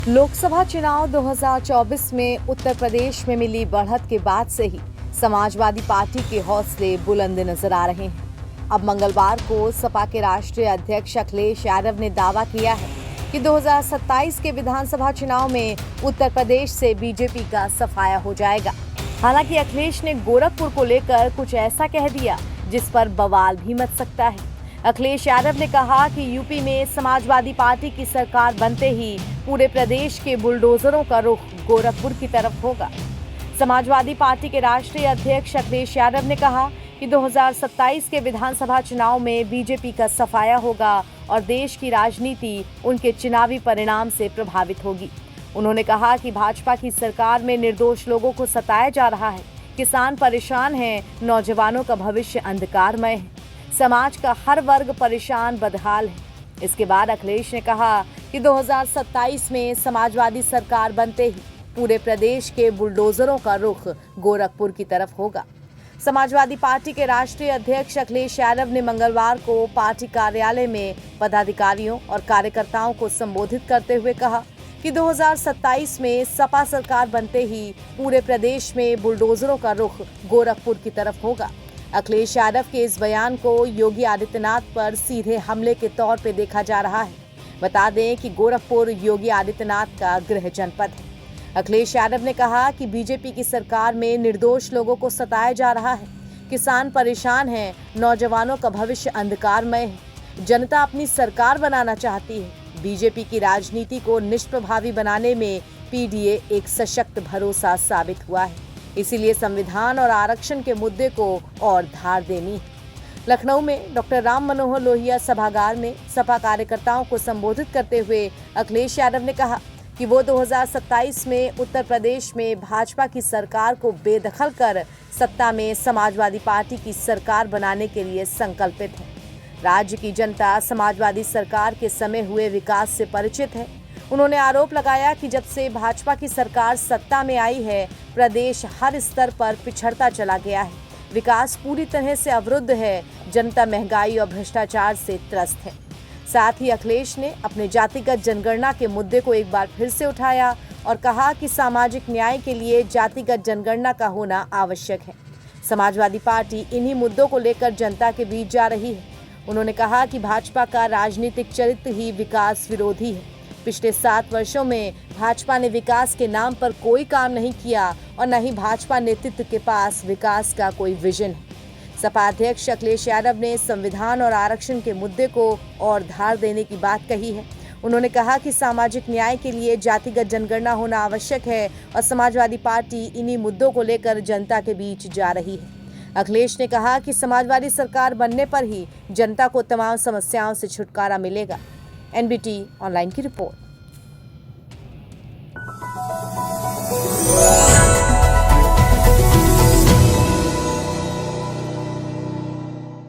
लोकसभा चुनाव 2024 में उत्तर प्रदेश में मिली बढ़त के बाद से ही समाजवादी पार्टी के हौसले बुलंद नजर आ रहे हैं। अब मंगलवार को सपा के राष्ट्रीय अध्यक्ष अखिलेश यादव ने दावा किया है कि 2027 के विधानसभा चुनाव में उत्तर प्रदेश से बीजेपी का सफाया हो जाएगा। हालांकि अखिलेश ने गोरखपुर को लेकर कुछ ऐसा कह दिया जिस पर बवाल भी मच सकता है। अखिलेश यादव ने कहा कि यूपी में समाजवादी पार्टी की सरकार बनते ही पूरे प्रदेश के बुलडोजरों का रुख गोरखपुर की तरफ होगा। समाजवादी पार्टी के राष्ट्रीय अध्यक्ष अखिलेश यादव ने कहा कि 2027 के विधानसभा चुनाव में बीजेपी का सफाया होगा और देश की राजनीति उनके चुनावी परिणाम से प्रभावित होगी। उन्होंने कहा कि भाजपा की सरकार में निर्दोष लोगों को सताया जा रहा है, किसान परेशान हैं, नौजवानों का भविष्य अंधकारमय है, समाज का हर वर्ग परेशान बदहाल है। इसके बाद अखिलेश ने कहा कि 2027 में समाजवादी सरकार बनते ही पूरे प्रदेश के बुलडोजरों का रुख गोरखपुर की तरफ होगा। समाजवादी पार्टी के राष्ट्रीय अध्यक्ष अखिलेश यादव ने मंगलवार को पार्टी कार्यालय में पदाधिकारियों और कार्यकर्ताओं को संबोधित करते हुए कहा कि 2027 में सपा सरकार बनते ही पूरे प्रदेश में बुलडोजरों का रुख गोरखपुर की तरफ होगा। अखिलेश यादव के इस बयान को योगी आदित्यनाथ पर सीधे हमले के तौर पे देखा जा रहा है। बता दें कि गोरखपुर योगी आदित्यनाथ का गृह जनपद है। अखिलेश यादव ने कहा कि बीजेपी की सरकार में निर्दोष लोगों को सताया जा रहा है, किसान परेशान हैं, नौजवानों का भविष्य अंधकारमय है, जनता अपनी सरकार बनाना चाहती है। बीजेपी की राजनीति को निष्प्रभावी बनाने में पीडीए एक सशक्त भरोसा साबित हुआ है, इसीलिए संविधान और आरक्षण के मुद्दे को और धार देनी है। लखनऊ में डॉक्टर राम मनोहर लोहिया सभागार में सपा कार्यकर्ताओं को संबोधित करते हुए अखिलेश यादव ने कहा कि वो 2027 में उत्तर प्रदेश में भाजपा की सरकार को बेदखल कर सत्ता में समाजवादी पार्टी की सरकार बनाने के लिए संकल्पित है। राज्य की जनता समाजवादी सरकार के समय हुए विकास से परिचित है। उन्होंने आरोप लगाया कि जब से भाजपा की सरकार सत्ता में आई है, प्रदेश हर स्तर पर पिछड़ता चला गया है, विकास पूरी तरह से अवरुद्ध है, जनता महंगाई और भ्रष्टाचार से त्रस्त है। साथ ही अखिलेश ने अपने जातिगत जनगणना के मुद्दे को एक बार फिर से उठाया और कहा कि सामाजिक न्याय के लिए जातिगत जनगणना का होना आवश्यक है। समाजवादी पार्टी इन्हीं मुद्दों को लेकर जनता के बीच जा रही है। उन्होंने कहा कि भाजपा का राजनीतिक चरित्र ही विकास विरोधी है। पिछले 7 वर्षों में भाजपा ने विकास के नाम पर कोई काम नहीं किया और न ही भाजपा नेतृत्व के पास विकास का कोई विजन है। सपा अध्यक्ष अखिलेश यादव ने संविधान और आरक्षण के मुद्दे को और धार देने की बात कही है। उन्होंने कहा कि सामाजिक न्याय के लिए जातिगत जनगणना होना आवश्यक है और समाजवादी पार्टी इन्हीं मुद्दों को लेकर जनता के बीच जा रही है। अखिलेश ने कहा कि समाजवादी सरकार बनने पर ही जनता को तमाम समस्याओं से छुटकारा मिलेगा। एनबीटी ऑनलाइन की रिपोर्ट।